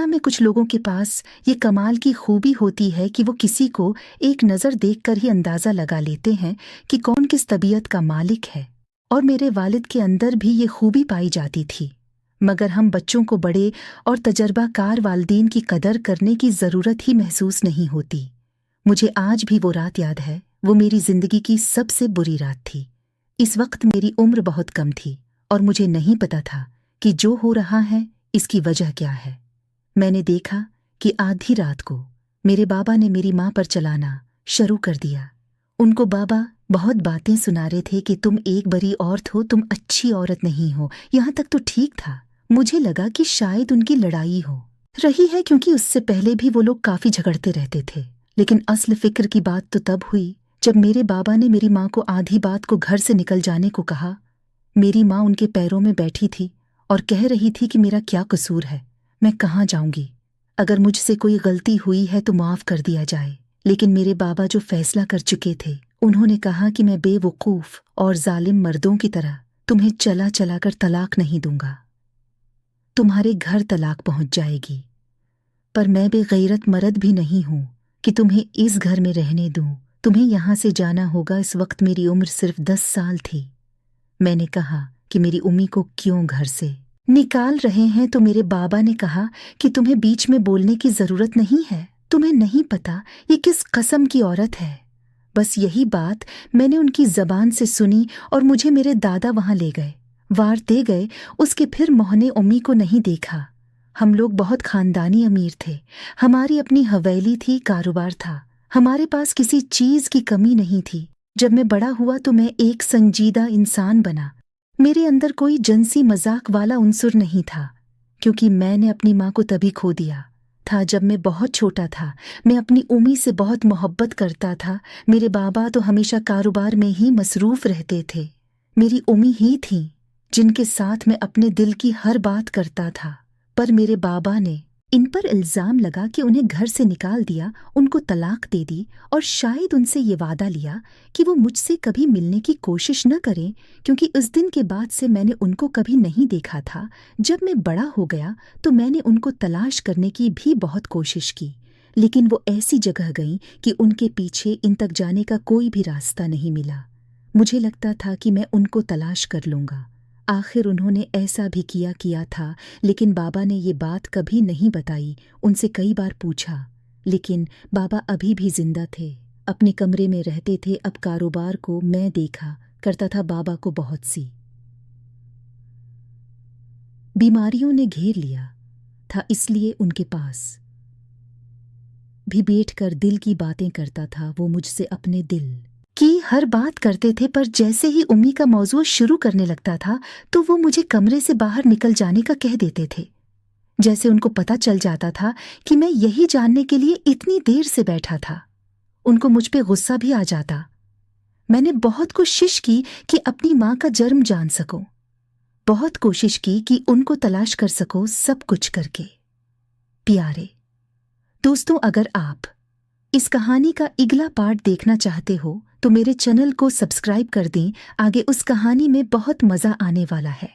दुनिया में कुछ लोगों के पास ये कमाल की खूबी होती है कि वो किसी को एक नज़र देखकर ही अंदाज़ा लगा लेते हैं कि कौन किस तबीयत का मालिक है, और मेरे वालिद के अंदर भी ये खूबी पाई जाती थी। मगर हम बच्चों को बड़े और तजर्बाकार वालिदैन की कदर करने की ज़रूरत ही महसूस नहीं होती। मुझे आज भी वो रात याद है। वो मेरी ज़िंदगी की सबसे बुरी रात थी। इस वक्त मेरी उम्र बहुत कम थी और मुझे नहीं पता था कि जो हो रहा है इसकी वजह क्या है। मैंने देखा कि आधी रात को मेरे बाबा ने मेरी माँ पर चलाना शुरू कर दिया। उनको बाबा बहुत बातें सुना रहे थे कि तुम एक बड़ी औरत हो, तुम अच्छी औरत नहीं हो। यहाँ तक तो ठीक था। मुझे लगा कि शायद उनकी लड़ाई हो रही है, क्योंकि उससे पहले भी वो लोग काफ़ी झगड़ते रहते थे। लेकिन असल फिक्र की बात तो तब हुई जब मेरे बाबा ने मेरी माँ को आधी बात को घर से निकल जाने को कहा। मेरी माँ उनके पैरों में बैठी थी और कह रही थी कि मेरा क्या कसूर है, मैं कहाँ जाऊंगी, अगर मुझसे कोई गलती हुई है तो माफ़ कर दिया जाए। लेकिन मेरे बाबा जो फैसला कर चुके थे, उन्होंने कहा कि मैं बेवकूफ़ और जालिम मर्दों की तरह तुम्हें चला चला कर तलाक नहीं दूंगा। तुम्हारे घर तलाक पहुंच जाएगी, पर मैं बेगैरत मर्द भी नहीं हूं कि तुम्हें इस घर में रहने दूं। तुम्हें यहाँ से जाना होगा। इस वक्त मेरी उम्र सिर्फ 10 साल थी। मैंने कहा कि मेरी उम्मी को क्यों घर से निकाल रहे हैं, तो मेरे बाबा ने कहा कि तुम्हें बीच में बोलने की ज़रूरत नहीं है। तुम्हें नहीं पता ये किस कसम की औरत है। बस यही बात मैंने उनकी ज़बान से सुनी और मुझे मेरे दादा वहाँ ले गए, वार दे गए। उसके फिर मोहने उम्मी को नहीं देखा। हम लोग बहुत खानदानी अमीर थे। हमारी अपनी हवेली थी, कारोबार था। हमारे पास किसी चीज़ की कमी नहीं थी। जब मैं बड़ा हुआ तो मैं एक संजीदा इंसान बना। मेरे अंदर कोई जिनसी मजाक वाला उनसुर नहीं था, क्योंकि मैंने अपनी माँ को तभी खो दिया था जब मैं बहुत छोटा था। मैं अपनी उम्मी से बहुत मोहब्बत करता था। मेरे बाबा तो हमेशा कारोबार में ही मसरूफ़ रहते थे। मेरी उम्मी ही थी जिनके साथ मैं अपने दिल की हर बात करता था। पर मेरे बाबा ने इन पर इल्ज़ाम लगा कि उन्हें घर से निकाल दिया, उनको तलाक दे दी, और शायद उनसे ये वादा लिया कि वो मुझसे कभी मिलने की कोशिश न करें, क्योंकि उस दिन के बाद से मैंने उनको कभी नहीं देखा था। जब मैं बड़ा हो गया तो मैंने उनको तलाश करने की भी बहुत कोशिश की, लेकिन वो ऐसी जगह गईं कि उनके पीछे इन तक जाने का कोई भी रास्ता नहीं मिला। मुझे लगता था कि मैं उनको तलाश कर लूँगा। आखिर उन्होंने ऐसा भी किया था, लेकिन बाबा ने ये बात कभी नहीं बताई। उनसे कई बार पूछा, लेकिन बाबा अभी भी जिंदा थे, अपने कमरे में रहते थे। अब कारोबार को मैं देखा करता था। बाबा को बहुत सी बीमारियों ने घेर लिया था, इसलिए उनके पास भी बैठकर दिल की बातें करता था। वो मुझसे अपने दिल की हर बात करते थे, पर जैसे ही उम्मी का मौजू शुरू करने लगता था तो वो मुझे कमरे से बाहर निकल जाने का कह देते थे। जैसे उनको पता चल जाता था कि मैं यही जानने के लिए इतनी देर से बैठा था। उनको मुझ पे गुस्सा भी आ जाता। मैंने बहुत कोशिश की कि अपनी माँ का जर्म जान सकूं, बहुत कोशिश की कि उनको तलाश कर सकूं, सब कुछ करके। प्यारे दोस्तों, अगर आप इस कहानी का अगला पार्ट देखना चाहते हो तो मेरे चैनल को सब्सक्राइब कर दें। आगे उस कहानी में बहुत मज़ा आने वाला है।